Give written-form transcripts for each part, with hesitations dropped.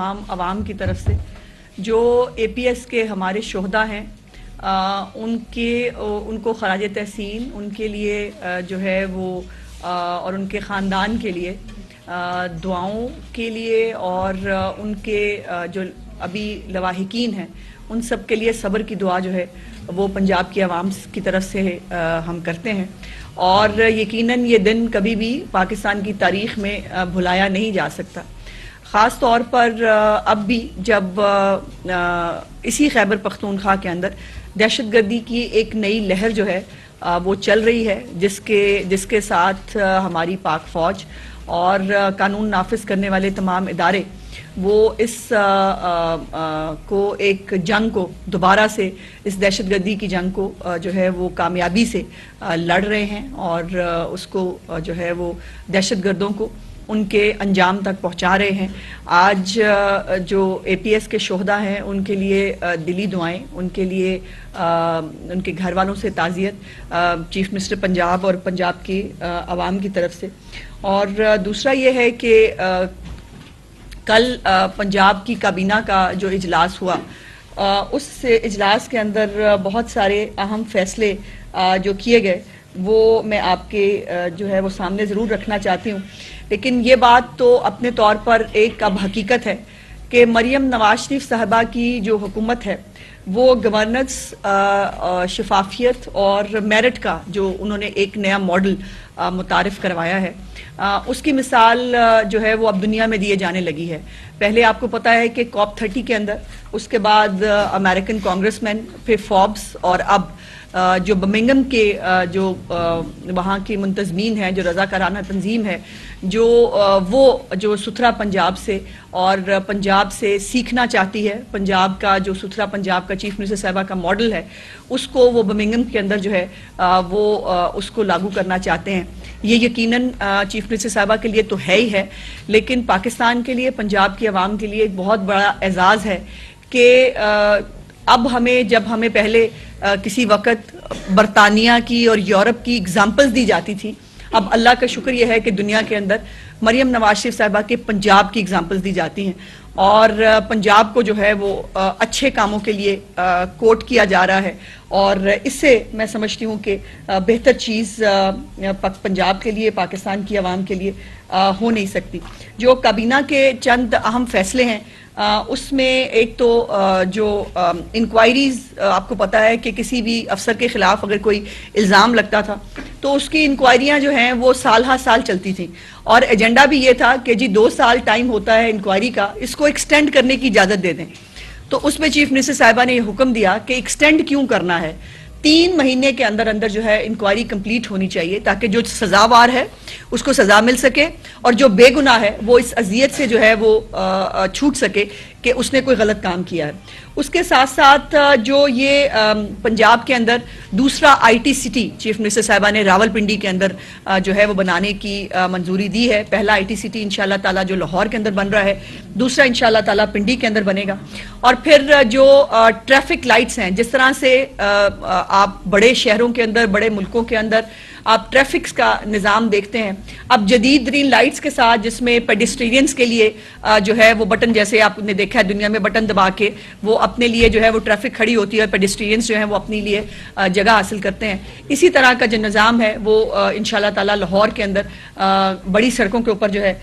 تمام عوام کی طرف سے جو اے پی ایس کے ہمارے شہداء ہیں ان کو خراج تحسین ان کے لیے جو ہے وہ اور ان کے خاندان کے لیے دعاؤں کے لیے اور ان کے جو ابھی لواحقین ہیں ان سب کے لیے صبر کی دعا جو ہے وہ پنجاب کی عوام کی طرف سے ہم کرتے ہیں، اور یقیناً یہ دن کبھی بھی پاکستان کی تاریخ میں بھلایا نہیں جا سکتا، خاص طور پر اب بھی جب اسی خیبر پختونخوا کے اندر دہشت گردی کی ایک نئی لہر جو ہے وہ چل رہی ہے، جس کے ساتھ ہماری پاک فوج اور قانون نافذ کرنے والے تمام ادارے وہ اس کو ایک جنگ کو دوبارہ سے اس دہشت گردی کی جنگ کو جو ہے وہ کامیابی سے لڑ رہے ہیں، اور اس کو جو ہے وہ دہشت گردوں کو ان کے انجام تک پہنچا رہے ہیں۔ آج جو اے پی ایس کے شہداء ہیں ان کے لیے دلی دعائیں، ان کے لیے ان کے گھر والوں سے تعزیت چیف منسٹر پنجاب اور پنجاب کی عوام کی طرف سے، اور دوسرا یہ ہے کہ کل پنجاب کی کابینہ کا جو اجلاس ہوا اس اجلاس کے اندر بہت سارے اہم فیصلے جو کیے گئے وہ میں آپ کے جو ہے وہ سامنے ضرور رکھنا چاہتی ہوں، لیکن یہ بات تو اپنے طور پر ایک اب حقیقت ہے کہ مریم نواز شریف صاحبہ کی جو حکومت ہے وہ گورننس، شفافیت اور میرٹ کا جو انہوں نے ایک نیا ماڈل متعارف کروایا ہے، اس کی مثال جو ہے وہ اب دنیا میں دیے جانے لگی ہے۔ پہلے آپ کو پتا ہے کہ COP 30 کے اندر، اس کے بعد امریکن کانگریس مین، پھر فوربس، اور اب جو برمنگھم کے جو وہاں کی منتظمین ہیں، جو رضاکارانہ تنظیم ہے، وہ جو ستھرا پنجاب سے اور پنجاب سے سیکھنا چاہتی ہے، پنجاب کا جو ستھرا پنجاب کا چیف منسٹر صاحبہ کا ماڈل ہے، اس کو وہ برمنگھم کے اندر جو ہے وہ اس کو لاگو کرنا چاہتے ہیں۔ یہ یقیناً چیف منسٹر صاحبہ کے لیے تو ہے ہی ہے، لیکن پاکستان کے لیے، پنجاب کی عوام کے لیے ایک بہت بڑا اعزاز ہے کہ اب جب ہمیں پہلے کسی وقت برطانیہ کی اور یورپ کی اگزامپلز دی جاتی تھی، اب اللہ کا شکر یہ ہے کہ دنیا کے اندر مریم نواز شریف صاحبہ کے پنجاب کی اگزامپلز دی جاتی ہیں، اور پنجاب کو جو ہے وہ اچھے کاموں کے لیے کوٹ کیا جا رہا ہے، اور اس سے میں سمجھتی ہوں کہ بہتر چیز پنجاب کے لیے، پاکستان کی عوام کے لیے ہو نہیں سکتی۔ جو کابینہ کے چند اہم فیصلے ہیں اس میں ایک تو جو انکوائریز، آپ کو پتا ہے کہ کسی بھی افسر کے خلاف اگر کوئی الزام لگتا تھا تو اس کی انکوائریاں جو ہیں وہ سال ہر سال چلتی تھیں، اور ایجنڈا بھی یہ تھا کہ 2 سال ٹائم ہوتا ہے انکوائری کا، اس کو ایکسٹینڈ کرنے کی اجازت دے دیں۔ تو اس میں چیف منسٹر صاحبہ نے یہ حکم دیا کہ ایکسٹینڈ کیوں کرنا ہے، 3 مہینے کے اندر اندر جو ہے انکوائری کمپلیٹ ہونی چاہیے، تاکہ جو سزاوار ہے اس کو سزا مل سکے، اور جو بے گناہ ہے وہ اس اذیت سے جو ہے وہ چھوٹ سکے کہ اس نے کوئی غلط کام کیا ہے۔ اس کے ساتھ ساتھ جو یہ پنجاب کے اندر دوسرا I T city chief minister صاحبہ نے راول پنڈی کے اندر جو ہے وہ بنانے کی منظوری دی ہے۔ پہلا آئی ٹی سٹی انشاءاللہ تعالیٰ جو لاہور کے اندر بن رہا ہے، دوسرا انشاءاللہ تعالیٰ پنڈی کے اندر بنے گا۔ اور پھر جو ٹریفک لائٹس ہیں، جس طرح سے آپ بڑے شہروں کے اندر، بڑے ملکوں کے اندر آپ ٹریفکس کا نظام دیکھتے ہیں، اب جدید ترین لائٹس کے ساتھ، جس میں پیڈسٹرینز کے لیے جو ہے وہ بٹن، جیسے آپ نے دیکھا ہے دنیا میں بٹن دبا کے وہ اپنے لیے جو ہے وہ ٹریفک کھڑی ہوتی ہے، اور پیڈسٹرینز جو ہیں وہ اپنے لیے جگہ حاصل کرتے ہیں، اسی طرح کا جو نظام ہے وہ انشاءاللہ تعالیٰ لاہور کے اندر بڑی سڑکوں کے اوپر جو ہے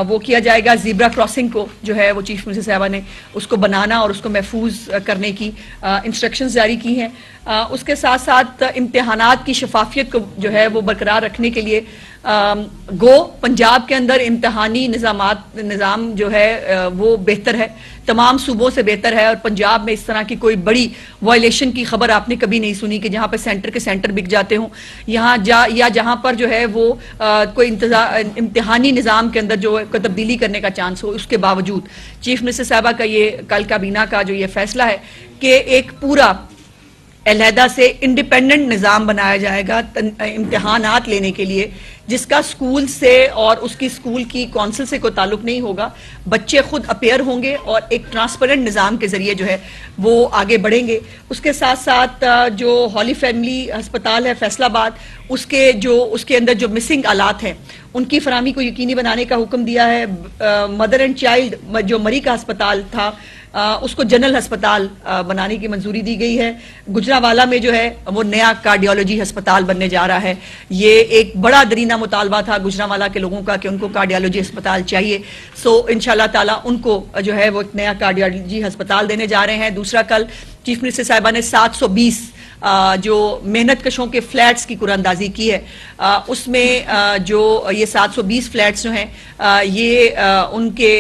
وہ کیا جائے گا۔ زیبرا کراسنگ کو جو ہے وہ چیف منسٹر صاحبہ نے اس کو بنانا اور اس کو محفوظ کرنے کی انسٹرکشنز جاری کی ہیں۔ اس کے ساتھ ساتھ امتحانات کی شفافیت کو جو ہے وہ برقرار رکھنے کے لیے پنجاب کے اندر امتحانی نظام جو ہے وہ بہتر ہے، تمام صوبوں سے بہتر ہے، اور پنجاب میں اس طرح کی کوئی بڑی وائلیشن کی خبر آپ نے کبھی نہیں سنی کہ جہاں پہ سینٹر کے سینٹر بک جاتے ہوں، یا جہاں پر جو ہے وہ کوئی امتحانی نظام کے اندر جو کوئی تبدیلی کرنے کا چانس ہو۔ اس کے باوجود چیف منسٹر صاحبہ کا یہ کل کابینہ کا جو یہ فیصلہ ہے کہ ایک پورا علیحدہ سے انڈیپینڈنٹ نظام بنایا جائے گا امتحانات لینے کے لیے، جس کا سکول سے اور اس کی سکول کی کونسل سے کوئی تعلق نہیں ہوگا، بچے خود اپیئر ہوں گے اور ایک ٹرانسپیرنٹ نظام کے ذریعے جو ہے وہ آگے بڑھیں گے۔ اس کے ساتھ ساتھ جو ہولی فیملی ہسپتال ہے فیصل آباد، اس کے اندر جو مسنگ آلات ہیں ان کی فراہمی کو یقینی بنانے کا حکم دیا ہے. مدر اینڈ چائلڈ جو مری کا ہسپتال تھا اس کو جنرل ہسپتال بنانے کی منظوری دی گئی ہے. گجرانوالہ میں جو ہے وہ نیا کارڈیالوجی ہسپتال بننے جا رہا ہے. یہ ایک بڑا درینہ مطالبہ تھا گجرانوالہ کے لوگوں کا کہ ان کو کارڈیالوجی ہسپتال چاہیے. سو انشاءاللہ تعالیٰ ان کو جو ہے وہ ایک نیا کارڈیالوجی ہسپتال دینے جا رہے ہیں. دوسرا کل چیف منسٹر صاحبہ نے 720 جو محنت کشوں کے فلیٹس کی قرعہ اندازی کی ہے. اس میں جو یہ 720 فلیٹس جو ہیں یہ ان کے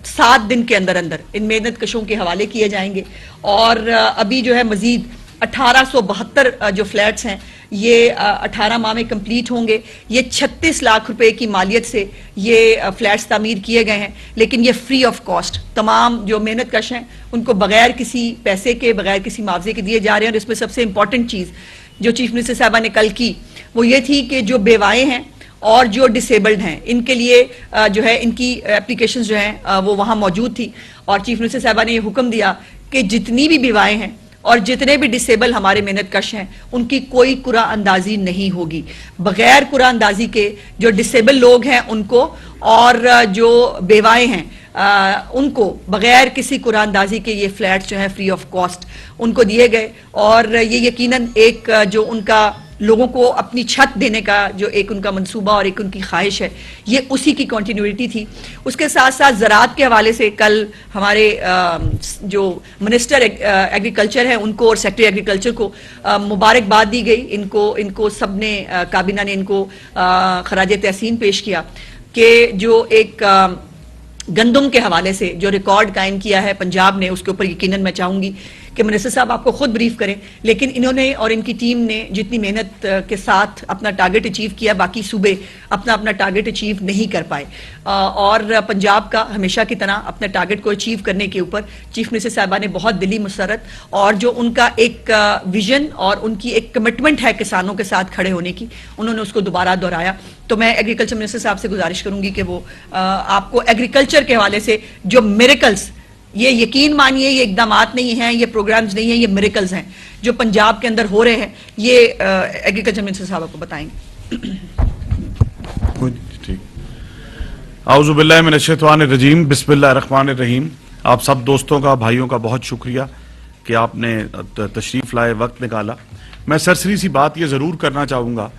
7 دن کے اندر ان محنت کشوں کے حوالے کیے جائیں گے. اور ابھی جو ہے مزید 1872 جو فلیٹس ہیں یہ 18 ماہ میں کمپلیٹ ہوں گے. یہ 36 لاکھ روپے کی مالیت سے یہ فلیٹس تعمیر کیے گئے ہیں, لیکن یہ فری آف کاسٹ تمام جو محنت کش ہیں ان کو بغیر کسی پیسے کے, بغیر کسی معاوضے کے دیے جا رہے ہیں. اور اس میں سب سے امپورٹنٹ چیز جو چیف منسٹر صاحبہ نے کل کی وہ یہ تھی کہ جو بیوائیں ہیں اور جو ڈسیبلڈ ہیں ان کے لیے جو ہے ان کی اپلیکیشنز جو ہیں وہ وہاں موجود تھی. اور چیف منسٹر صاحبہ نے یہ حکم دیا کہ جتنی بھی بیوائیں ہیں اور جتنے بھی ڈسیبل ہمارے محنت کش ہیں ان کی کوئی قرعہ اندازی نہیں ہوگی. بغیر قرعہ اندازی کے جو ڈسیبل لوگ ہیں ان کو اور جو بیوائیں ہیں ان کو بغیر کسی قرعہ اندازی کے یہ فلیٹس جو ہیں فری آف کاسٹ ان کو دیے گئے. اور یہ یقیناً ایک جو ان کا لوگوں کو اپنی چھت دینے کا جو ایک ان کا منصوبہ اور ایک ان کی خواہش ہے یہ اسی کی کنٹینیوٹی تھی. اس کے ساتھ ساتھ زراعت کے حوالے سے کل ہمارے جو منسٹر ایگریکلچر ہیں ان کو اور سیکٹری ایگریکلچر کو مبارکباد دی گئی. ان کو سب نے کابینہ نے ان کو خراج تحسین پیش کیا کہ جو ایک گندم کے حوالے سے جو ریکارڈ قائم کیا ہے پنجاب نے, اس کے اوپر یقیناً میں چاہوں گی کہ منسٹر صاحب آپ کو خود بریف کریں, لیکن انہوں نے اور ان کی ٹیم نے جتنی محنت کے ساتھ اپنا ٹارگٹ اچیو کیا باقی صوبے اپنا ٹارگٹ اچیو نہیں کر پائے. اور پنجاب کا ہمیشہ کی طرح اپنے ٹارگٹ کو اچیو کرنے کے اوپر چیف منسٹر صاحبہ نے بہت دلی مسرت اور جو ان کا ایک ویژن اور ان کی ایک کمٹمنٹ ہے کسانوں کے ساتھ کھڑے ہونے کی, انہوں نے اس کو دوبارہ دہرایا. تو میں ایگریکلچر منسٹر صاحب سے گزارش کروں گی کہ وہ آپ کو ایگریکلچر کے حوالے سے جو میریکلز, یہ یقین مانیے یہ اقدامات نہیں ہیں, یہ پروگرامز نہیں ہیں, یہ میریکلز ہیں جو پنجاب کے اندر ہو رہے ہیں, یہ ایگریکلچر منسٹر صاحب آپ کو بتائیں گے. اعوذ باللہ من الشیطان الرجیم, بسم اللہ الرحمن الرحیم. آپ سب دوستوں کا, بھائیوں کا بہت شکریہ کہ آپ نے تشریف لائے, وقت نکالا. میں سرسری سی بات یہ ضرور کرنا چاہوں گا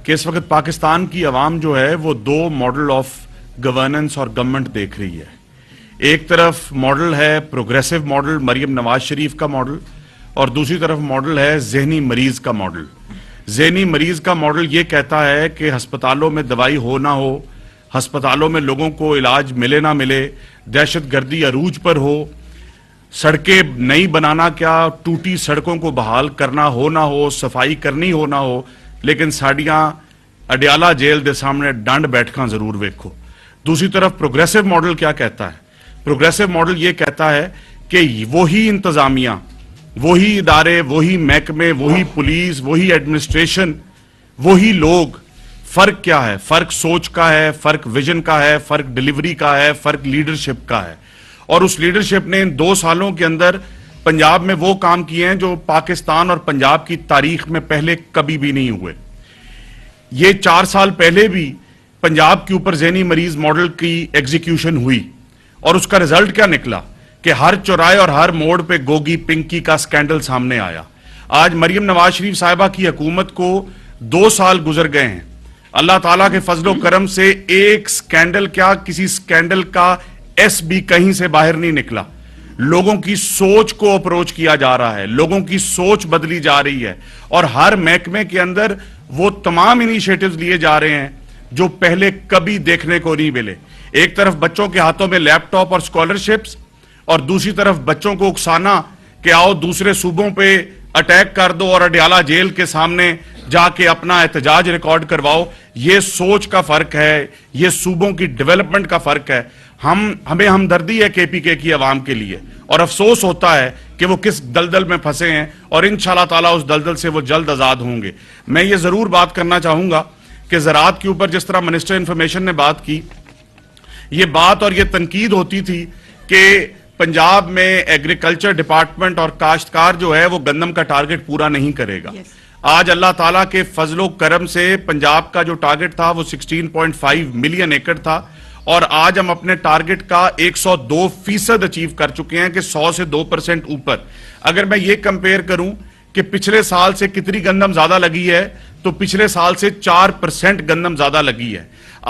کہ اس وقت پاکستان کی عوام جو ہے وہ 2 ماڈل آف گورننس اور گورنمنٹ دیکھ رہی ہے. ایک طرف ماڈل ہے پروگریسو ماڈل مریم نواز شریف کا ماڈل, اور دوسری طرف ماڈل ہے ذہنی مریض کا ماڈل. ذہنی مریض کا ماڈل یہ کہتا ہے کہ ہسپتالوں میں دوائی ہو نہ ہو, ہسپتالوں میں لوگوں کو علاج ملے نہ ملے, دہشت گردی عروج پر ہو, سڑکیں نہیں بنانا کیا ٹوٹی سڑکوں کو بحال کرنا ہو نہ ہو, صفائی کرنی ہو نہ ہو, لیکن ساڑیاں اڈیالہ جیل دے سامنے ڈانڈ بیٹھکاں ضرور ویکھو. دوسری طرف پروگریسو ماڈل کیا کہتا ہے؟ پروگریسو ماڈل یہ کہتا ہے کہ وہی انتظامیہ, وہی ادارے, وہی محکمے, وہی پولیس, وہی ایڈمنسٹریشن, وہی لوگ. فرق کیا ہے؟ فرق سوچ کا ہے, فرق ویژن کا ہے, فرق ڈیلیوری کا ہے, فرق لیڈرشپ کا ہے. اور اس لیڈرشپ نے ان 2 سالوں کے اندر پنجاب میں وہ کام کیے ہیں جو پاکستان اور پنجاب کی تاریخ میں پہلے کبھی بھی نہیں ہوئے. یہ 4 سال پہلے بھی پنجاب کے اوپر ذہنی مریض ماڈل کی ایگزیکیوشن ہوئی, اور اس کا رزلٹ کیا نکلا کہ ہر چوراہے اور ہر موڑ پہ گوگی پنکی کا سکینڈل سامنے آیا. آج مریم نواز شریف صاحبہ کی حکومت کو 2 سال گزر گئے ہیں. اللہ تعالیٰ کے فضل و کرم سے ایک سکینڈل کیا, کسی سکینڈل کا ایس بھی کہیں سے باہر نہیں نکلا. لوگوں کی سوچ کو اپروچ کیا جا رہا ہے, لوگوں کی سوچ بدلی جا رہی ہے, اور ہر محکمے کے اندر وہ تمام انیشیٹوز لیے جا رہے ہیں جو پہلے کبھی دیکھنے کو نہیں ملے. ایک طرف بچوں کے ہاتھوں میں لیپ ٹاپ اور سکالرشپس, اور دوسری طرف بچوں کو اکسانا کہ آؤ دوسرے صوبوں پہ اٹیک کر دو اور اڈیالہ جیل کے سامنے جا کے اپنا احتجاج ریکارڈ کرواؤ. یہ سوچ کا فرق ہے, یہ صوبوں کی ڈیولپمنٹ کا فرق ہے. ہمیں ہمدردی ہے کے پی کے کی عوام کے لیے, اور افسوس ہوتا ہے کہ وہ کس دلدل میں پھنسے ہیں, اور انشاءاللہ تعالیٰ اس دلدل سے وہ جلد آزاد ہوں گے. میں یہ ضرور بات کرنا چاہوں گا کہ زراعت کے اوپر جس طرح منسٹر انفارمیشن نے بات کی, یہ بات اور یہ تنقید ہوتی تھی کہ پنجاب میں ایگریکلچر ڈپارٹمنٹ اور کاشتکار جو ہے وہ گندم کا ٹارگٹ پورا نہیں کرے گا. آج اللہ تعالیٰ کے فضل و کرم سے پنجاب کا جو ٹارگٹ تھا وہ 16.5 ملین ایکڑ تھا، اور آج ہم اپنے ٹارگٹ کا 102% اچیو کر چکے ہیں کہ 100 سے 2% اوپر۔ اگر میں یہ کمپیئر کروں کہ پچھلے سال سے کتنی گندم زیادہ لگی ہے تو پچھلے سال سے 4% گندم زیادہ لگی ہے۔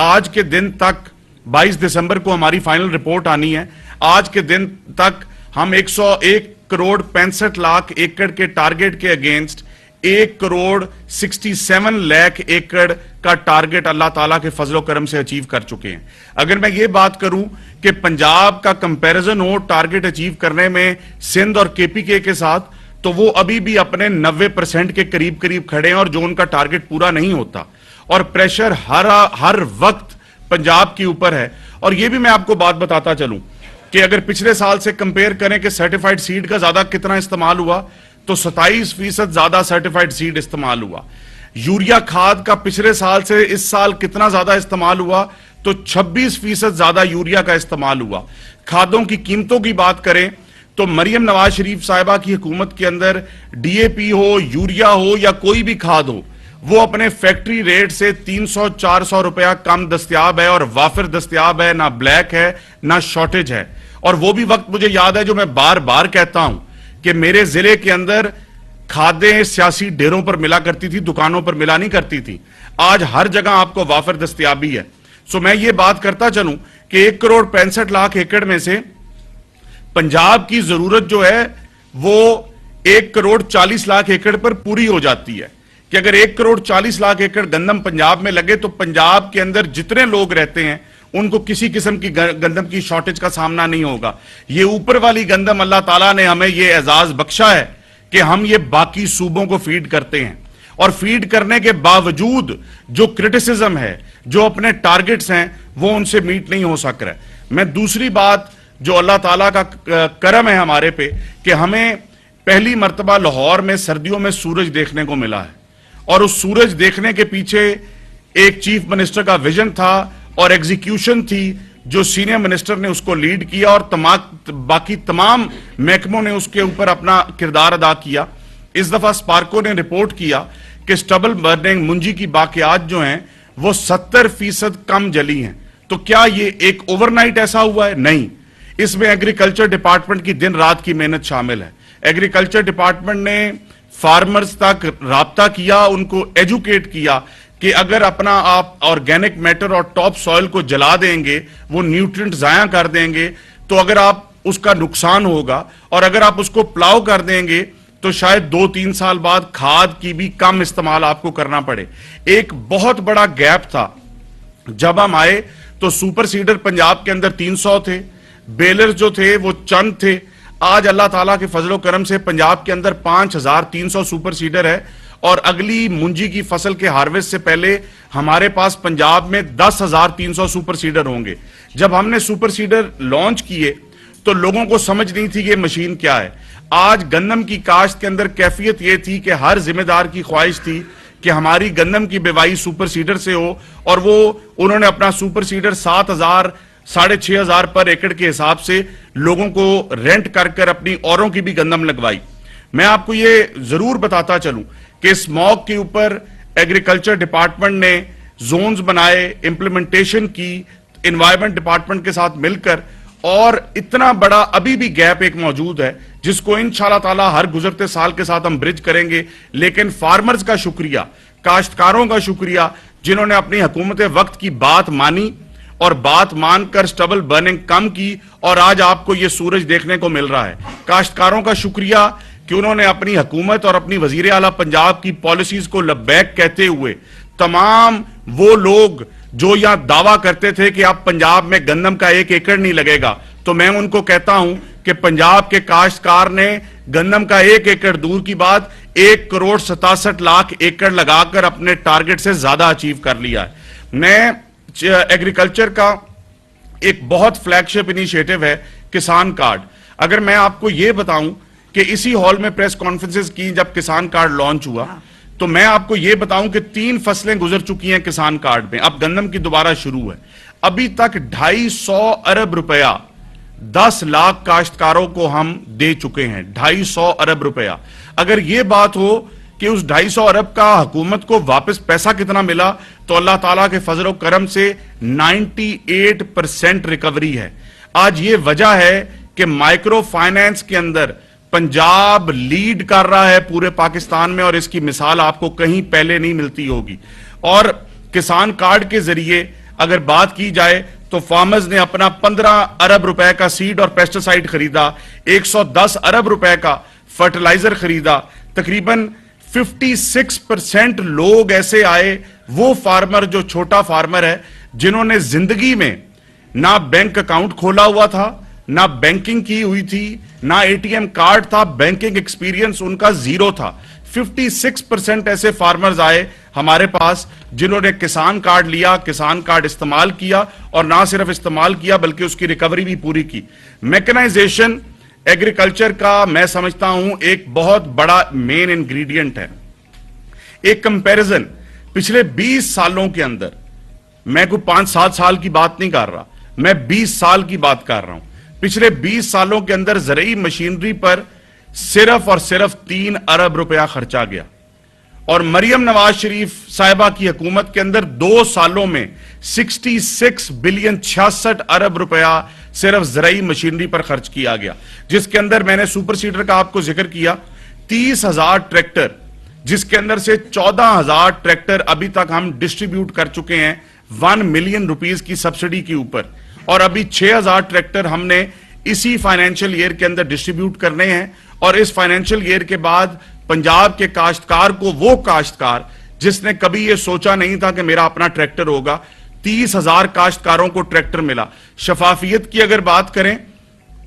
آج کے دن تک 22 دسمبر کو ہماری فائنل رپورٹ آنی ہے، آج کے دن تک ہم 101 کروڑ 65 لاکھ ایکڑ کے ٹارگٹ کے اگینسٹ 1 کروڑ 67 لاکھ ایکڑ کا ٹارگٹ اللہ تعالیٰ کے فضل و کرم سے اچیو کر چکے ہیں۔ اگر میں یہ بات کروں کہ پنجاب کا کمپیریزن ہو ٹارگٹ اچیو کرنے میں سندھ اور کے پی کے ساتھ، تو وہ ابھی بھی اپنے 90% کے قریب کھڑے ہیں، اور جو ان کا ٹارگٹ پورا نہیں ہوتا، اور پریشر ہر وقت پنجاب کے اوپر ہے۔ اور یہ بھی میں آپ کو بات بتاتا چلوں کہ اگر پچھلے سال سے کمپیئر کریں کہ سرٹیفائیڈ سیڈ کا زیادہ کتنا استعمال ہوا، تو 27% زیادہ سرٹیفائیڈ سیڈ استعمال ہوا۔ یوریا کھاد کا پچھلے سال سے اس سال کتنا زیادہ استعمال ہوا، تو 26% زیادہ یوریا کا استعمال ہوا۔ کھادوں کی قیمتوں کی بات کریں تو مریم نواز شریف صاحبہ کی حکومت کے اندر D A P who, urea ہو یا کوئی بھی کھاد ہو، وہ اپنے فیکٹری ریٹ سے 300-400 روپیہ کم دستیاب ہے، اور وافر دستیاب ہے، نہ بلیک ہے نہ شارٹیج ہے۔ اور وہ بھی وقت مجھے یاد ہے جو میں بار بار کہتا ہوں کہ میرے ضلع کے اندر کھادیں سیاسی ڈیروں پر ملا کرتی تھی، دکانوں پر ملا نہیں کرتی تھی۔ آج ہر جگہ آپ کو وافر دستیابی ہے۔ سو میں یہ بات کرتا چلوں کہ 1 کروڑ 65 لاکھ ایکڑ میں سے پنجاب کی ضرورت جو ہے وہ 1 کروڑ 40 لاکھ ایکڑ پر پوری ہو جاتی ہے، کہ اگر 1 کروڑ 40 لاکھ ایکڑ گندم پنجاب میں لگے تو پنجاب کے اندر جتنے لوگ رہتے ہیں ان کو کسی قسم کی گندم کی شارٹیج کا سامنا نہیں ہوگا۔ یہ اوپر والی گندم اللہ تعالیٰ نے ہمیں یہ اعزاز بخشا ہے کہ ہم یہ باقی صوبوں کو فیڈ کرتے ہیں، اور فیڈ کرنے کے باوجود جو کرٹیسزم ہے، جو اپنے ٹارگٹس ہیں، وہ ان سے میٹ نہیں ہو سک رہا ہے۔ میں دوسری بات جو اللہ تعالیٰ کا کرم ہے ہمارے پہ کہ ہمیں پہلی مرتبہ لاہور میں سردیوں میں سورج دیکھنے کو ملا ہے، اور اس سورج دیکھنے کے پیچھے ایک چیف منسٹر کا ویژن تھا اور ایگزیکیوشن تھی، جو سینئر منسٹر نے اس کو لیڈ کیا، اور باقی تمام محکموں نے اس کے اوپر اپنا کردار ادا کیا۔ اس دفعہ سپارکو نے رپورٹ کیا کہ سٹبل برننگ منجی کی باقیات جو ہیں وہ 70% کم جلی ہیں۔ تو کیا یہ ایک اوور نائٹ ایسا ہوا ہے؟ نہیں، اس میں ایگریکلچر ڈپارٹمنٹ کی دن رات کی محنت شامل ہے۔ ایگریکلچر ڈپارٹمنٹ نے فارمرز تک رابطہ کیا، ان کو ایجوکیٹ کیا کہ اگر اپنا آپ آرگینک میٹر اور ٹاپ سوئل کو جلا دیں گے، وہ نیوٹرینٹ ضائع کر دیں گے، تو اگر آپ اس کا نقصان ہوگا، اور اگر آپ اس کو پلاؤ کر دیں گے تو شاید 2-3 سال بعد کھاد کی بھی کم استعمال آپ کو کرنا پڑے۔ ایک بہت بڑا گیپ تھا، جب ہم آئے تو سپر سیڈر پنجاب کے اندر 300 تھے، بیلر جو تھے وہ چند تھے۔ آج اللہ تعالیٰ کے فضل و کرم سے پنجاب کے اندر 5300 سپر سیڈر ہے، اور اگلی منجی کی فصل کے ہارویسٹ سے پہلے ہمارے پاس پنجاب میں 10,300 سپر سیڈر ہوں گے۔ جب ہم نے سپر سیڈر لانچ کیے تو لوگوں کو سمجھ نہیں تھی کہ یہ مشین کیا ہے۔ آج گندم کی کاشت کے اندر کیفیت یہ تھی کہ ہر ذمہ دار کی خواہش تھی کہ ہماری گندم کی بیوائی سپر سیڈر سے ہو، اور انہوں نے اپنا سپر سیڈر 7,000 6,500 پر ایکڑ کے حساب سے لوگوں کو رینٹ کر اپنی اوروں کی بھی گندم لگوائی۔ میں آپ کو یہ ضرور بتاتا چلوں کہ اسموگ کے اوپر ایگریکلچر ڈپارٹمنٹ نے زونز بنائے، امپلیمنٹیشن کی انوائرمنٹ ڈپارٹمنٹ کے ساتھ مل کر، اور اتنا بڑا ابھی بھی گیپ ایک موجود ہے جس کو انشاءاللہ تعالی ہر گزرتے سال کے ساتھ ہم برج کریں گے۔ لیکن فارمرز کا شکریہ، کاشتکاروں کا شکریہ، جنہوں نے اپنی حکومت وقت کی بات مانی اور بات مان کر سٹبل برننگ کم کی، اور آج آپ کو یہ سورج دیکھنے کو مل رہا ہے۔ کاشتکاروں کا شکریہ کہ انہوں نے اپنی حکومت اور اپنی وزیر اعلیٰ پنجاب کی پالیسیز کو لبیک کہتے ہوئے، تمام وہ لوگ جو یہاں دعویٰ کرتے تھے کہ اب پنجاب میں گندم کا 1 ایکڑ نہیں لگے گا، تو میں ان کو کہتا ہوں کہ پنجاب کے کاشتکار نے گندم کا 1 ایکڑ دور کی بات 1 کروڑ 67 لاکھ ایکڑ لگا کر اپنے ٹارگٹ سے زیادہ اچیو کر لیا ہے۔ میں ایگریکلچر کا ایک بہت فلیگ شپ انیشیٹو ہے کسان کارڈ۔ اگر میں آپ کو یہ بتاؤں کہ اسی ہال میں پریس کانفرنسز کی جب کسان کارڈ لانچ ہوا، تو میں آپ کو یہ بتاؤں کہ 3 فصلیں گزر چکی ہیں کسان کارڈ میں، اب گندم کی دوبارہ شروع ہے۔ ابھی تک 250 ارب روپیہ 10 لاکھ کاشتکاروں کو ہم دے چکے ہیں، 250 ارب روپیہ۔ اگر یہ بات ہو کہ اس 250 ارب کا حکومت کو واپس پیسہ کتنا ملا, تو اللہ تعالیٰ کے فضل و کرم سے 98% ریکوری ہے. آج یہ وجہ ہے کہ مائکرو فائنانس کے اندر پنجاب لیڈ کر رہا ہے پورے پاکستان میں, اور اس کی مثال آپ کو کہیں پہلے نہیں ملتی ہوگی. اور کسان کارڈ کے ذریعے اگر بات کی جائے تو فارمرز نے اپنا 15 ارب روپے کا سیڈ اور پیسٹیسائیڈ خریدا, 110 ارب روپے کا فرٹیلائزر خریدا. تقریباً 56% لوگ ایسے آئے, وہ فارمر جو چھوٹا فارمر ہے, جنہوں نے زندگی میں نہ بینک اکاؤنٹ کھولا ہوا تھا, نہ بینکنگ کی ہوئی تھی, نہ اے ٹی ایم کارڈ تھا, بینکنگ ایکسپیرینس ان کا زیرو تھا. 56% ایسے فارمرز آئے ہمارے پاس جنہوں نے کسان کارڈ لیا, کسان کارڈ استعمال کیا, اور نہ صرف استعمال کیا بلکہ اس کی ریکوری بھی پوری کی. میکنائزیشن ایگریکلچر کا میں سمجھتا ہوں ایک بہت بڑا مین انگریڈینٹ ہے. ایک کمپیریزن پچھلے 20 سالوں کے اندر, میں کوئی 5-7 سال کی بات نہیں کر رہا, میں 20 سال کی بات کر رہا ہوں. پچھلے 20 سالوں کے اندر زرعی مشینری پر صرف اور صرف 3 ارب روپیہ خرچا گیا, اور مریم نواز شریف صاحبہ کی حکومت کے اندر 2 سالوں میں 66 بلین 66 ارب روپیہ صرف زرعی مشینری پر خرچ کیا گیا, جس کے اندر میں نے سپر سیڈر کا آپ کو ذکر کیا, 30,000 ٹریکٹر, جس کے اندر سے 14,000 ٹریکٹر ابھی تک ہم ڈسٹریبیوٹ کر چکے ہیں 1 ملین روپیز کی سبسڈی کے اوپر, اور ابھی 6,000 ٹریکٹر ہم نے اسی فائنینشل ایئر کے اندر ڈسٹریبیوٹ کرنے ہیں. اور اس فائنینشل ایئر کے بعد پنجاب کے کاشتکار کو, وہ کاشتکار جس نے کبھی یہ سوچا نہیں تھا کہ میرا اپنا ٹریکٹر ہوگا, 30,000 کاشتکاروں کو ٹریکٹر ملا. شفافیت کی اگر بات کریں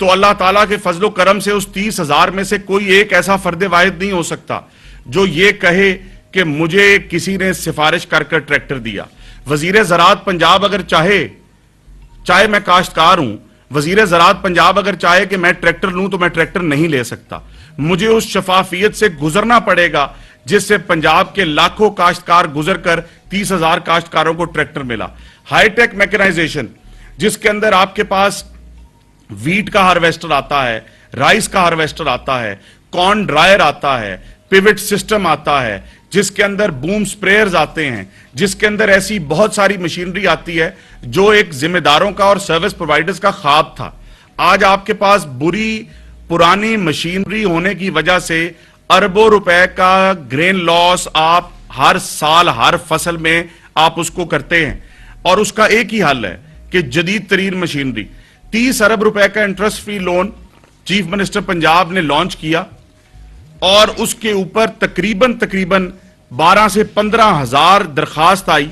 تو اللہ تعالیٰ کے فضل و کرم سے اس 30,000 میں سے کوئی ایک ایسا فرد واحد نہیں ہو سکتا جو یہ کہے کہ مجھے کسی نے سفارش کر کر ٹریکٹر دیا. وزیر زراعت پنجاب اگر چاہے میں کاشتکار ہوں, وزیر زراعت پنجاب اگر چاہے کہ میں ٹریکٹر لوں تو میں ٹریکٹر نہیں لے سکتا. مجھے اس شفافیت سے گزرنا پڑے گا جس سے پنجاب کے لاکھوں کاشتکار گزر کر 30,000 کاشتکاروں کو ٹریکٹر ملا. ہائی ٹیک میکنائزیشن, جس کے اندر آپ کے پاس ویٹ کا ہارویسٹر آتا ہے, رائس کا ہارویسٹر آتا ہے, کارن ڈرائر آتا ہے, پیوٹ سسٹم آتا ہے, جس کے اندر بوم سپریئرز آتے ہیں, جس کے اندر ایسی بہت ساری مشینری آتی ہے جو ایک ذمہ داروں کا اور سروس پرووائڈرز کا خواب تھا. آج آپ کے پاس بری پرانی مشینری ہونے کی وجہ سے اربوں روپے کا گرین لاس آپ ہر سال ہر فصل میں آپ اس کو کرتے ہیں, اور اس کا ایک ہی حل ہے کہ جدید ترین مشینری. 30 ارب روپے کا interest free loan chief minister Punjab نے لانچ کیا, اور اس کے اوپر تقریباً 12 سے 15 ہزار درخواست آئی,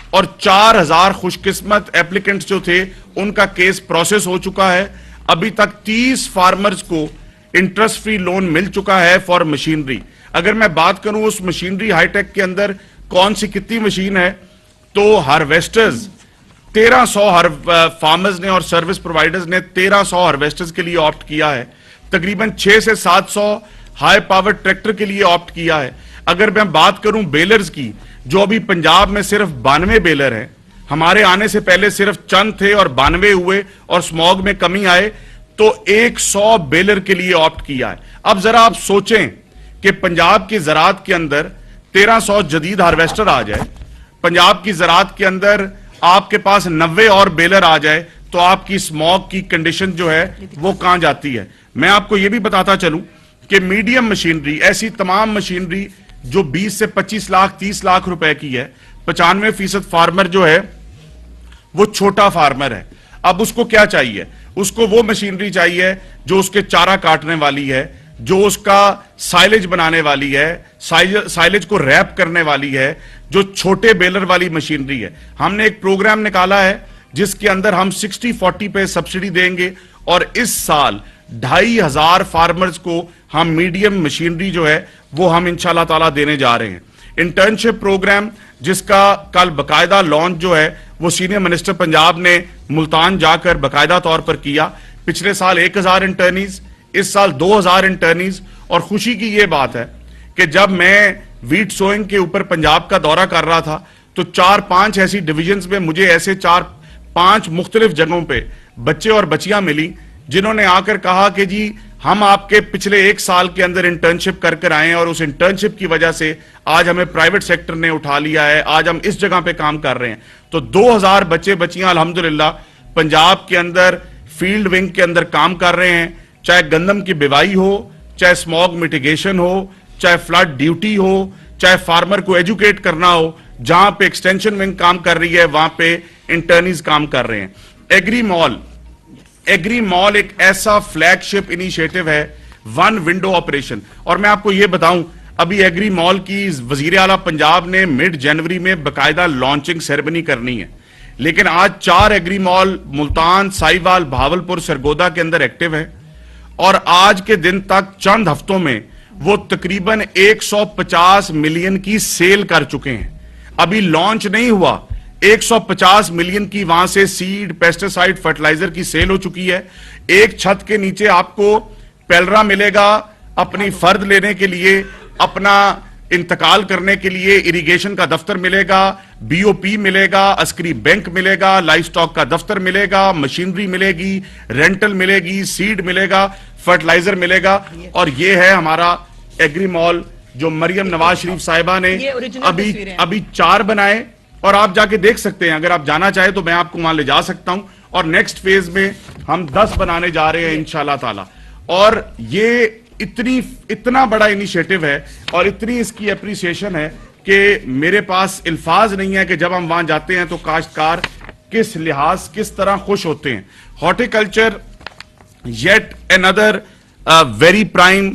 اور 4,000 خوش قسمت ایپلیکنٹس جو تھے ان کا کیس پروسیس ہو چکا ہے. ابھی تک 30 فارمرز کو انٹرسٹ فری لون مل چکا ہے فار مشینری. اگر میں بات کروں اس مشینری ہائی ٹیک کے اندر کون سی کتنی مشین ہے, تو ہارویسٹرز 1300 فارمرز نے اور سروس پرووائڈرز نے 1300 ہارویسٹرز کے لیے آپٹ کیا ہے. تقریباً 6 سے 700 ہائی پاور ٹریکٹر کے لیے آپٹ کیا ہے. اگر میں بات کروں بیلرز کی, جو ابھی پنجاب میں صرف 92 بیلر ہیں, ہمارے آنے سے پہلے صرف چند تھے اور 92 ہوئے اور سموگ میں کمی آئے, تو 100 بیلر کے لیے آپٹ کیا ہے. اب ذرا آپ سوچیں کہ پنجاب کی زراعت کے اندر 1300 جدید ہارویسٹر آ جائے, پنجاب کی زراعت کے اندر آپ کے پاس 90 اور بیلر آ جائے, تو آپ کی سموگ کی کنڈیشن جو ہے وہ کہاں جاتی ہے. میں آپ کو یہ بھی بتاتا چلوں کہ میڈیم مشینری, ایسی تمام مشینری جو 20 سے 25 لاکھ 30 لاکھ روپے کی ہے, 95% فارمر جو ہے وہ چھوٹا فارمر ہے. اب اس کو کیا چاہیے, اس کو وہ مشینری چاہیے جو اس کے چارہ کاٹنے والی ہے, جو اس کا سائلج بنانے والی ہے, سائلج کو ریپ کرنے والی ہے, جو چھوٹے بیلر والی مشینری ہے. ہم نے ایک پروگرام نکالا ہے جس کے اندر ہم 60-40 پہ سبسڈی دیں گے, اور اس سال 2,500 فارمرز کو ہم میڈیم مشینری جو ہے وہ ہم انشاءاللہ تعالیٰ دینے جا رہے ہیں. انٹرنشپ پروگرام جس کا کل باقاعدہ لانچ جو ہے وہ سینئر منسٹر پنجاب نے ملتان جا کر باقاعدہ طور پر کیا. پچھلے سال 1,000 انٹرنیز, اس سال 2,000 انٹرنیز. اور خوشی کی یہ بات ہے کہ جب میں ویٹ سوئنگ کے اوپر پنجاب کا دورہ کر رہا تھا تو 4-5 ایسی ڈویژنز میں مجھے ایسے 4-5 مختلف جگہوں پہ بچے اور بچیاں ملی جنہوں نے آ کر کہا کہ جی ہم آپ کے پچھلے 1 سال کے اندر انٹرنشپ کر آئے ہیں اور اس انٹرنشپ کی وجہ سے آج ہمیں پرائیویٹ سیکٹر نے اٹھا لیا ہے, آج ہم اس جگہ پہ کام کر رہے ہیں. تو 2000 بچے بچیاں الحمدللہ پنجاب کے اندر فیلڈ ونگ کے اندر کام کر رہے ہیں, چاہے گندم کی بیوائی ہو, چاہے اسموگ میٹیگیشن ہو, چاہے فلڈ ڈیوٹی ہو, چاہے فارمر کو ایجوکیٹ کرنا ہو. جہاں پہ ایکسٹینشن ونگ کام کر رہی ہے وہاں پہ انٹرنیز کام کر رہے ہیں. ایگری مال ایک ایسا فلیگ شپ انیشیٹو ہے, ون ونڈو آپریشن. اور میں آپ کو یہ بتاؤں, ابھی ایگری مال کی وزیر اعلیٰ پنجاب نے مڈ جنوری میں باقاعدہ لانچنگ سیرمنی کرنی ہے, لیکن آج 4 ایگری مال ملتان, سائیوال, بھاولپور, سرگودا کے اندر ایکٹیو ہے, اور آج کے دن تک چند ہفتوں میں وہ تقریباً 150 ملین کی سیل کر چکے ہیں. ابھی لانچ نہیں ہوا, 150 ملین کی وہاں سے سیڈ, پیسٹیسائیڈ, فرٹیلائزر کی سیل ہو چکی ہے. ایک چھت کے نیچے آپ کو پیلرا ملے گا اپنی فرد لینے کے لیے, اپنا انتقال کرنے کے لیے اریگیشن کا دفتر ملے گا, بی او پی ملے گا, عسکری بینک ملے گا, لائف سٹاک کا دفتر ملے گا, مشینری ملے گی, رینٹل ملے گی, سیڈ ملے گا, فرٹیلائزر ملے گا. اور یہ ہے ہمارا ایگری مال جو مریم نواز شریف صاحبہ نے ابھی 4 بنائے, اور آپ جا کے دیکھ سکتے ہیں. اگر آپ جانا چاہیں تو میں آپ کو وہاں لے جا سکتا ہوں, اور نیکسٹ فیز میں ہم 10 بنانے جا رہے ہیں انشاءاللہ تعالی. اور یہ اتنا بڑا انیشیٹو ہے اور اتنی اس کی اپریسیشن ہے کہ میرے پاس الفاظ نہیں ہے کہ جب ہم وہاں جاتے ہیں تو کاشتکار کس لحاظ کس طرح خوش ہوتے ہیں. Horticulture yet another very prime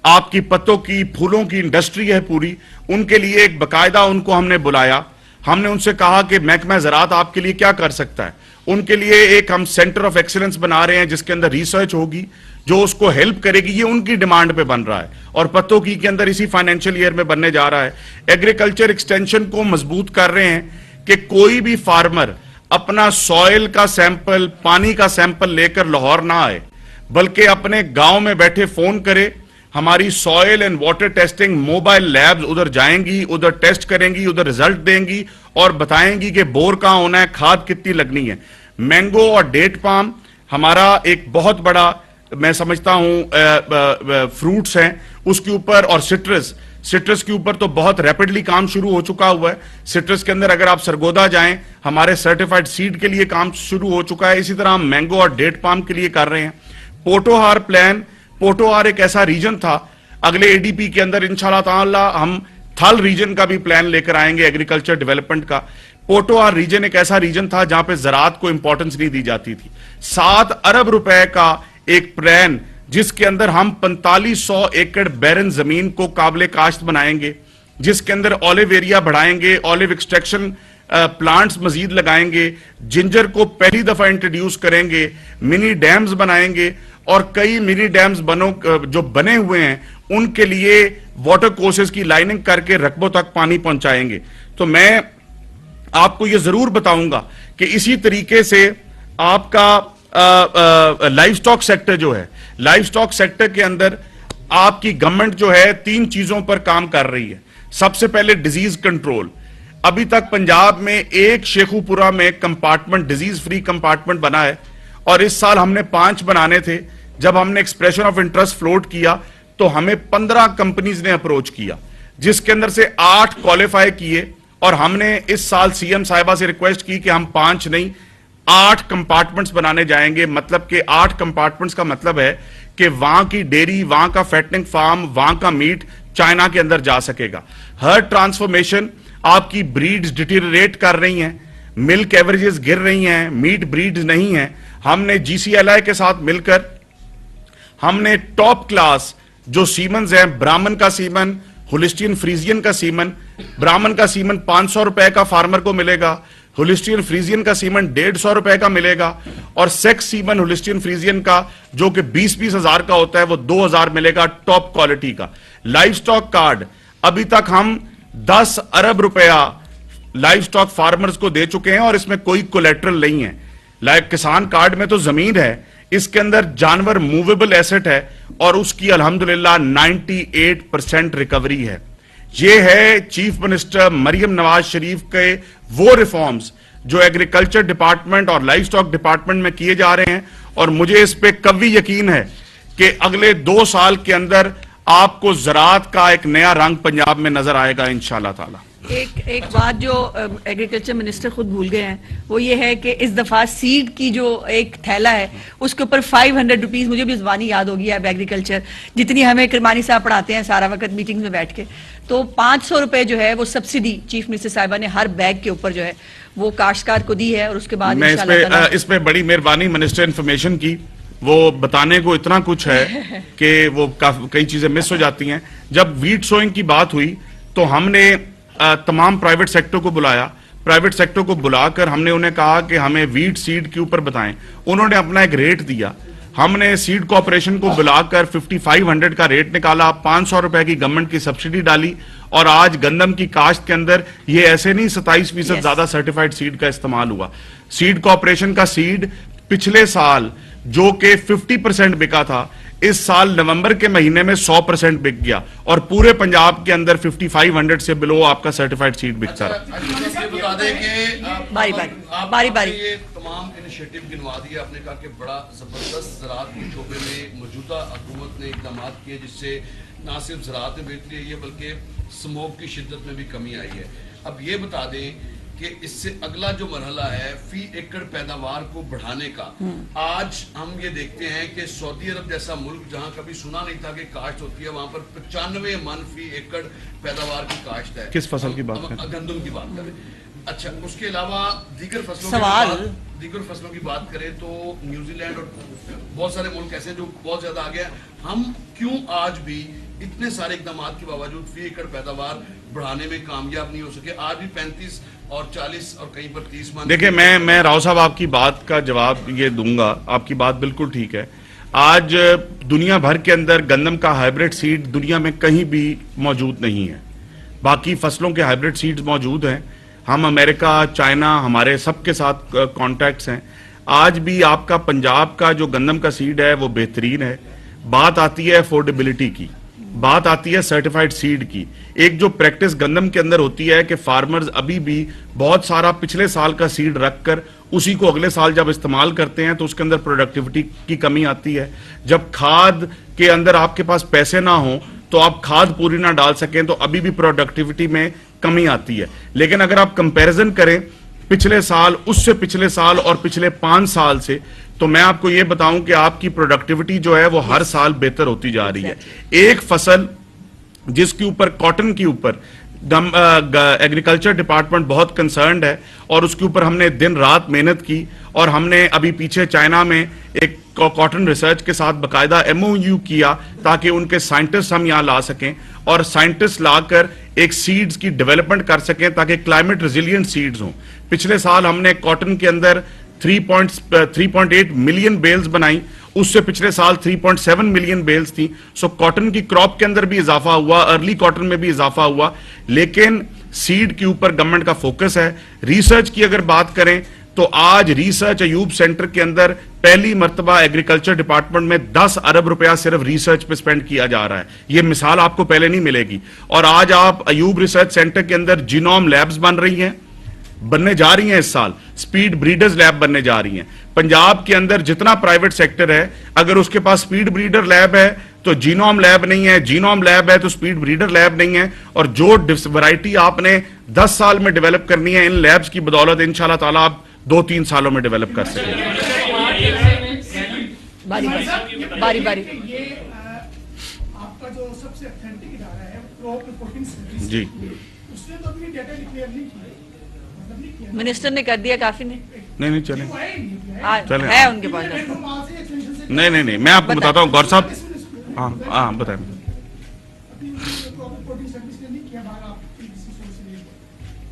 آپ کی پتوں کی پھولوں کی انڈسٹری ہے پوری. ان کے لیے ایک باقاعدہ ان کو ہم نے بلایا, ہم نے ان سے کہا کہ محکمہ زراعت آپ کے لیے کیا کر سکتا ہے. ان کے لیے ایک ہم سینٹر آف ایکسلنس بنا رہے ہیں جس کے اندر ریسرچ ہوگی جو اس کو ہیلپ کرے گی. یہ ان کی ڈیمانڈ پہ بن رہا ہے, اور پتوں کی کے اندر اسی فائنینشیل ایئر میں بننے جا رہا ہے. ایگریکلچر ایکسٹینشن کو مضبوط کر رہے ہیں کہ کوئی بھی فارمر اپنا سوئل کا سیمپل, پانی کا سیمپل لے کر لاہور نہ آئے, بلکہ اپنے گاؤں میں بیٹھے فون کرے. ہماری soil and water testing mobile labs ادھر جائیں گی, ادھر ٹیسٹ کریں گی, ادھر ریزلٹ دیں گی اور بتائیں گی کہ بور کہاں ہونا ہے, کھاد کتنی لگنی ہے. مینگو اور ڈیٹ پام ہمارا ایک بہت بڑا میں سمجھتا ہوں فروٹس ہیں اس کے اوپر, اور سٹرس کے اوپر تو بہت ریپڈلی کام شروع ہو چکا ہوا ہے. سٹرس کے اندر اگر آپ سرگودا جائیں ہمارے سرٹیفائڈ سیڈ کے لیے کام شروع ہو چکا ہے. اسی طرح ہم مینگو اور ڈیٹ پام کے لیے کر رہے ہیں. پوٹوہار پلان, پوٹوہار ایک ایسا ریجن تھا, اگلے اے ڈی پی کے اندر انشاءاللہ تعالی ہم تھل ریجن کا بھی پلان لے کر آئیں گے ایگریکلچر ڈیولپمنٹ کا. پوٹوہار ریجن ایک ایسا ریجن تھا جہاں پہ زراعت کو امپورٹنس نہیں دی جاتی تھی. 7 ارب روپے کا ایک پلان جس کے اندر ہم 4500 ایکڑ بیرن زمین کو قابل کاشت بنائیں گے, جس کے اندر اولیو ایریا بڑھائیں گے, اولیو ایکسٹریکشن پلانٹس مزید لگائیں گے, جنجر کو پہلی دفعہ انٹروڈیوس کریں گے, منی ڈیمز بنائیں گے, اور کئی منی ڈیمز جو بنے ہوئے ہیں ان کے لیے واٹر کورسز کی لائننگ کر کے رقبوں تک پانی پہنچائیں گے. تو میں آپ کو یہ ضرور بتاؤں گا کہ اسی طریقے سے آپ کا لائف سٹاک سیکٹر جو ہے, لائف سٹاک سیکٹر کے اندر آپ کی گورنمنٹ جو ہے 3 چیزوں پر کام کر رہی ہے. سب سے پہلے ڈیزیز کنٹرول. ابھی تک پنجاب میں ایک شیخو پورہ میں کمپارٹمنٹ, ڈیزیز فری کمپارٹمنٹ بنا ہے, اور اس سال ہم نے 5 بنانے تھے. جب ہم نے ایکسپریشن آف انٹرسٹ فلوٹ کیا تو ہمیں 15 کمپنیز نے اپروچ کیا, جس کے اندر سے 8 کوالیفائی کیے, اور ہم نے اس سال سی ایم صاحبہ سے ریکویسٹ کی کہ ہم 5 نہیں 8 کمپارٹمنٹس بنانے جائیں گے. مطلب کہ 8 کمپارٹمنٹس کا مطلب ہے کہ وہاں کی ڈیری, وہاں کا فیٹنگ فارم, وہاں کا میٹ چائنا کے اندر جا سکے گا. ہر ٹرانسفارمیشن آپ کی بریڈز ڈیٹیریٹ کر رہی ہیں, ملک ایوریجز گر رہی ہیں, میٹ بریڈز نہیں ہیں. ہم نے جی سی ایل آئی کے ساتھ مل کر ہم نے ٹاپ کلاس جو سیمنز ہیں, برامن کا سیمن, ہولسٹین فریزین کا سیمن, برامن کا سیمن 500 روپے کا فارمر کو ملے گا, ہولسٹین فریزین کا سیمن 150 روپے کا ملے گا, اور سیکس سیمن ہولسٹین فریزین کا جو کہ 20-20 ہزار کا ہوتا ہے وہ 2000 ملے گا ٹاپ کوالٹی کا. لائف سٹاک کارڈ ابھی تک ہم 10 ارب روپیہ لائف سٹاک فارمرز کو دے چکے ہیں, اور اس میں کوئی کولیٹرل نہیں ہے. لائک کسان کارڈ میں تو زمین ہے, اس کے اندر جانور موویبل ایسٹ ہے, اور اس کی الحمدللہ 98% ریکوری ہے. یہ ہے چیف منسٹر مریم نواز شریف کے وہ ریفارمز جو ایگریکلچر ڈپارٹمنٹ اور لائف سٹاک ڈپارٹمنٹ میں کیے جا رہے ہیں, اور مجھے اس پہ قوی یقین ہے کہ اگلے 2 سال کے اندر آپ کو زراعت کا ایک نیا رنگ پنجاب میں نظر آئے گا انشاءاللہ تعالی. ایک بات جو ایگریکلچر منسٹر خود بھول گئے ہیں وہ یہ ہے کہ اس دفعہ سیڈ کی جو ایک تھیلا ہے اس کے اوپر 500 روپیز, مجھے بھی زبانی یاد ہو گیا اب ایگریکلچر جتنی ہمیں کرمانی صاحب پڑھاتے ہیں سارا وقت میٹنگز میں بیٹھ کے, تو 500 روپے جو ہے وہ سبسڈی چیف منسٹر صاحبہ نے ہر بیگ کے اوپر جو ہے وہ کاشتکار کو دی ہے. اور اس کے بعد میں اس پہ بڑی مہربانی منسٹر انفارمیشن کی, وہ بتانے کو اتنا کچھ ہے کہ وہ کئی چیزیں مس ہو جاتی ہیں. جب ویٹ سوئنگ کی بات ہوئی تو ہم نے تمام پرائیویٹ سیکٹر کو بلایا, پرائیویٹ سیکٹر کو بلا کر ہم نے انہیں کہا کہ ہمیں ویٹ سیڈ کے اوپر بتائیں. انہوں نے اپنا ایک ریٹ دیا, ہم نے سیڈ کارپوریشن کو بلا کر 5500 کا ریٹ نکالا, 500 روپے کی گورنمنٹ کی سبسڈی ڈالی, اور آج گندم کی کاشت کے اندر یہ ایسے نہیں 27% زیادہ سرٹیفائیڈ سیڈ کا استعمال ہوا. سیڈ کارپوریشن کا سیڈ پچھلے سال جو کہ 50% بکا تھا, اس سال نومبر کے مہینے میں 100% بک گیا, اور پورے پنجاب کے اندر 5500 سے بلو آپ کا سرٹیفائیڈ سیڈ بکتا رہا. باری باری یہ تمام انیشیٹو گنوا دیا, آپ نے کہا کہ بڑا زبردست زراعت کے شعبے میں موجودہ حکومت نے اقدامات کیے جس سے نہ صرف زراعت میں بہتری آئی ہے بلکہ سموگ کی شدت میں بھی کمی آئی ہے. اب یہ بتا دیں کہ اس سے اگلا جو مرحلہ ہے فی ایکڑ پیداوار کو بڑھانے کا, آج ہم یہ دیکھتے ہیں کہ سعودی عرب جیسا ملک جہاں کبھی سنا نہیں تھا کہ کاشت ہوتی ہے, وہاں پر 95 من فی ایکڑ پیداوار کی کاشت ہے. کس فصل کی بات کریں؟ گندم کی بات کریں. اچھا, اس کے علاوہ دیگر فصلوں کی بات کریں تو نیوزی لینڈ اور بہت سارے ملک ایسے ہیں جو بہت زیادہ آگے ہیں. ہم کیوں آج بھی اتنے سارے اقدامات کے باوجود فی ایکڑ پیداوار بڑھانے میں کامیاب نہیں ہو سکے؟ آج بھی 35 اور 40 اور کہیں پر 30 من. دیکھیں, میں راؤ صاحب آپ کی بات کا جواب یہ دوں گا, آپ کی بات بالکل ٹھیک ہے. آج دنیا بھر کے اندر گندم کا ہائیبریڈ سیڈ دنیا میں کہیں بھی موجود نہیں ہے. باقی فصلوں کے ہائیبریڈ سیڈز موجود ہیں, ہم امریکہ, چائنا, ہمارے سب کے ساتھ کانٹیکٹس ہیں. آج بھی آپ کا پنجاب کا جو گندم کا سیڈ ہے وہ بہترین ہے. بات آتی ہے افورڈیبلٹی کی, بات آتی ہے سرٹیفائیڈ سیڈ کی. ایک جو پریکٹس گندم کے اندر ہوتی ہے کہ فارمرز ابھی بھی بہت سارا پچھلے سال کا سیڈ رکھ کر اسی کو اگلے سال جب استعمال کرتے ہیں تو اس کے اندر پروڈکٹیوٹی کی کمی آتی ہے. جب کھاد کے اندر آپ کے پاس پیسے نہ ہوں تو آپ کھاد پوری نہ ڈال سکیں تو ابھی بھی پروڈکٹیوٹی میں کمی آتی ہے. لیکن اگر آپ کمپیریزن کریں پچھلے سال, اس سے پچھلے سال اور پچھلے 5 سال سے, تو میں آپ کو یہ بتاؤں کہ آپ کی پروڈکٹیوٹی جو ہے وہ ہر سال بہتر ہوتی جا رہی ہے. ایک فصل جس کے اوپر کاٹن کے اوپر ایگریکلچر ڈپارٹمنٹ بہت کنسرنڈ ہے اور اس کے اوپر ہم نے دن رات محنت کی, اور ہم نے ابھی پیچھے چائنا میں ایک کاٹن ریسرچ کے ساتھ باقاعدہ MOU کیا تاکہ ان کے سائنٹسٹ ہم یہاں لا سکیں, اور سائنٹسٹ لا کر ایک سیڈز کی ڈیولپمنٹ کر سکیں تاکہ کلائمیٹ ریزیلینٹ سیڈز ہوں. پچھلے سال ہم نے کاٹن کے اندر 3.8 ملین بیلز بنائی, اس سے پچھلے سال 3.7 ملین بیلز تھی. سو کاٹن کی کراپ کے اندر بھی اضافہ ہوا, ارلی کاٹن میں بھی اضافہ ہوا. لیکن سیڈ کے اوپر گورنمنٹ کا فوکس ہے. ریسرچ کی اگر بات کریں تو آج ریسرچ ایوب سینٹر کے اندر پہلی مرتبہ ایگریکلچر ڈپارٹمنٹ میں 10 ارب روپیہ صرف ریسرچ پہ سپینڈ کیا جا رہا ہے. یہ مثال آپ کو پہلے نہیں ملے گی. اور آج آپ ایوب ریسرچ سینٹر کے اندر جینوم لیبز بن رہی ہیں, بننے جا رہی ہیں اس سال, سپیڈ بریڈرز لیب بننے جا رہی ہیں. پنجاب کے اندر جتنا پرائیویٹ سیکٹر ہے اگر اس کے پاس سپیڈ بریڈر لیب ہے تو جینوم لیب نہیں ہے, جینوم لیب ہے تو سپیڈ بریڈر لیب نہیں ہے. اور جو ورائٹی آپ نے 10 سال میں ڈیولپ کرنی ہے ان لیبز کی بدولت انشاءاللہ تعالیٰ آپ 2-3 سالوں میں ڈیولپ کر سکیں. باری باری آپ کا جو سب سے اتھینٹک ادارہ ہے کراپ رپورٹنگ سروس, جی, اس نے تو اپنی ڈیٹا ڈکلیئر نہیں کیا, منسٹر نے کر دیا, کافی نے نہیں چلیں چلیں ہے ان کے پاس. نہیں میں آپ کو بتاتا ہوں گور صاحب. ہاں بتائیں.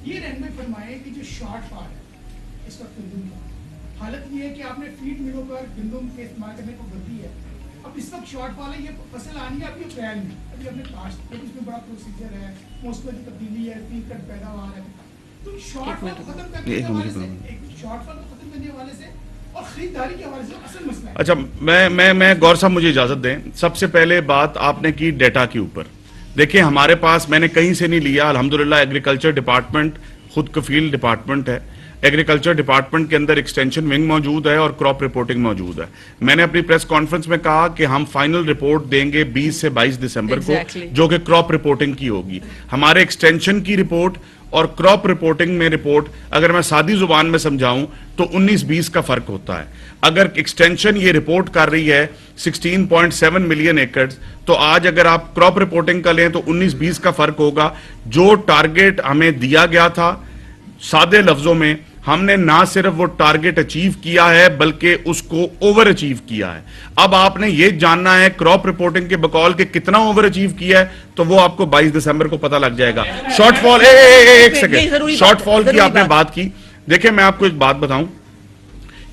یہ رہنمائی فرمائے کہ جو شارٹ فال ہے اس وقت گندم کا, حالت یہ ہے کہ آپ نے فیڈ ملوں پر گندم کے استعمال کرنے کو کر دی ہے. اب اس وقت شارٹ فال ہے, یہ فصل آنی ہے ابھی اپریل میں, ابھی اپنے کاشت اس میں بڑا پروسیجر ہے, موسم کی تبدیلی ہے, فی ایکڑ پیداوار ہے. تو شارٹ فال کو ختم کرنے کے حوالے سے, شارٹ فال کو ختم کرنے کے حوالے سے اور خریداری کے حوالے سے اصل مسئلہ ہے. اچھا, میں گور صاحب مجھے اجازت دیں. سب سے پہلے بات آپ نے کی ڈیٹا کے اوپر. دیکھیں ہمارے پاس, میں نے کہیں سے نہیں لیا, الحمدللہ ایگریکلچر ڈپارٹمنٹ خود کفیل ڈپارٹمنٹ ہے. ایگریکلچر ڈپارٹمنٹ کے اندر ایکسٹینشن ونگ موجود ہے اور کراپ رپورٹنگ موجود ہے. میں نے اپنی پریس کانفرنس میں کہا کہ ہم فائنل رپورٹ دیں گے 20 سے 22 دسمبر کو, جو کہ کراپ رپورٹنگ کی ہوگی. ہمارے ایکسٹینشن کی رپورٹ اور کراپ رپورٹنگ میں رپورٹ اگر میں سادی زبان میں سمجھاؤں تو 19-20 کا فرق ہوتا ہے. اگر ایکسٹینشن یہ رپورٹ کر رہی ہے 16.7 ملین ایکڑز, تو آج اگر آپ کراپ رپورٹنگ کا لیں تو 19-20 کا فرق ہوگا. جو ٹارگیٹ ہمیں دیا گیا تھا, سادے لفظوں میں ہم نے نہ صرف وہ ٹارگیٹ اچیو کیا ہے بلکہ اس کو اوور اچیو کیا ہے. اب آپ نے یہ جاننا ہے کراپ رپورٹنگ کے بقول کے کتنا اوور اچیو کیا ہے, تو وہ آپ کو 22 دسمبر کو پتہ لگ جائے گا. شارٹ فال, ایک سیکنڈ, شارٹ فال کی آپ نے بات کی. دیکھیں میں آپ کو ایک بات بتاؤں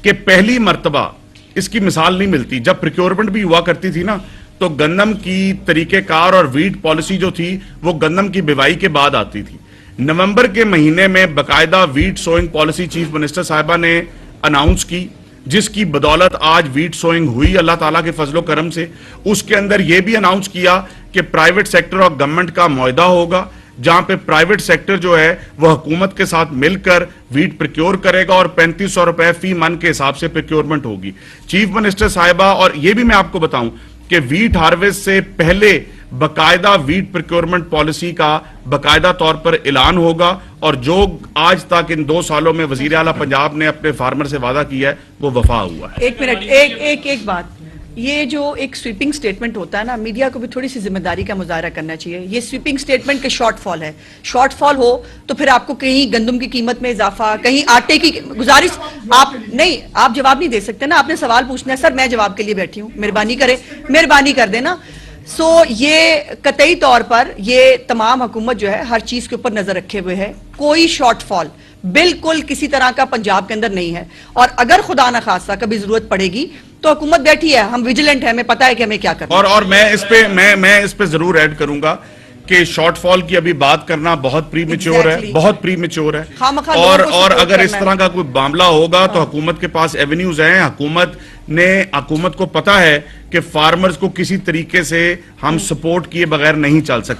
کہ پہلی مرتبہ اس کی مثال نہیں ملتی. جب پریکیورمنٹ بھی ہوا کرتی تھی نا, تو گندم کی طریقہ کار اور ویٹ پالیسی جو تھی وہ گندم کی بیوائی کے بعد آتی تھی. نومبر کے مہینے میں باقاعدہ wheat sowing policy chief minister صاحبہ نے اناؤنس کی, جس کی بدولت آج ویٹ سوئنگ ہوئی اللہ تعالیٰ کے فضل و کرم سے. اس کے اندر یہ بھی اناؤنس کیا کہ پرائیویٹ سیکٹر اور گورنمنٹ کا معاہدہ ہوگا, جہاں پہ پرائیویٹ سیکٹر جو ہے وہ حکومت کے ساتھ مل کر ویٹ پریکیور کرے گا اور 3500 روپے فی من کے حساب سے پریکیورمنٹ ہوگی. چیف منسٹر صاحبہ, اور یہ بھی میں آپ کو بتاؤں کہ ویٹ ہارویسٹ سے پہلے باقاعدہ ویٹ پریکیورمنٹ پالیسی کا باقاعدہ طور پر اعلان ہوگا, اور جو آج تک ان 2 سالوں میں وزیر اعلیٰ پنجاب نے اپنے فارمر سے وعدہ کیا ہے وہ وفا ہوا ہے. ایک منٹ, ایک بات, یہ جو ایک سویپنگ سٹیٹمنٹ ہوتا ہے نا, میڈیا کو بھی تھوڑی سی ذمہ داری کا مظاہرہ کرنا چاہیے. یہ سویپنگ سٹیٹمنٹ کے شارٹ فال ہے. شارٹ فال ہو تو پھر آپ کو کہیں گندم کی قیمت میں اضافہ, کہیں آٹے کی گزارش, آپ نہیں, آپ جواب نہیں دے سکتے نا, آپ نے سوال پوچھنا ہے. سر میں جواب کے لیے بیٹھی ہوں, مہربانی کرے, مہربانی کر دینا. یہ قطعی طور پر یہ تمام حکومت جو ہے ہر چیز کے اوپر نظر رکھے ہوئے ہے. کوئی شارٹ فال بالکل کسی طرح کا پنجاب کے اندر نہیں ہے, اور اگر خدا نخواستہ کبھی ضرورت پڑے گی تو حکومت بیٹھی ہے, ہم ویجیلنٹ ہیں, ہمیں پتا ہے کہ ہمیں کیا کرنا ہے. اور میں اس پہ ضرور ایڈ کروں گا کہ شارٹ فال کی ابھی بات کرنا بہت پری میچور ہے, بہت پری میچور ہے. اور اگر اس طرح کا کوئی معاملہ ہوگا تو حکومت کے پاس ایونیوز ہیں. حکومت کو پتا ہے کہ فارمرز کو کسی طریقے سے ہم سپورٹ کیے بغیر نہیں چل سکتے.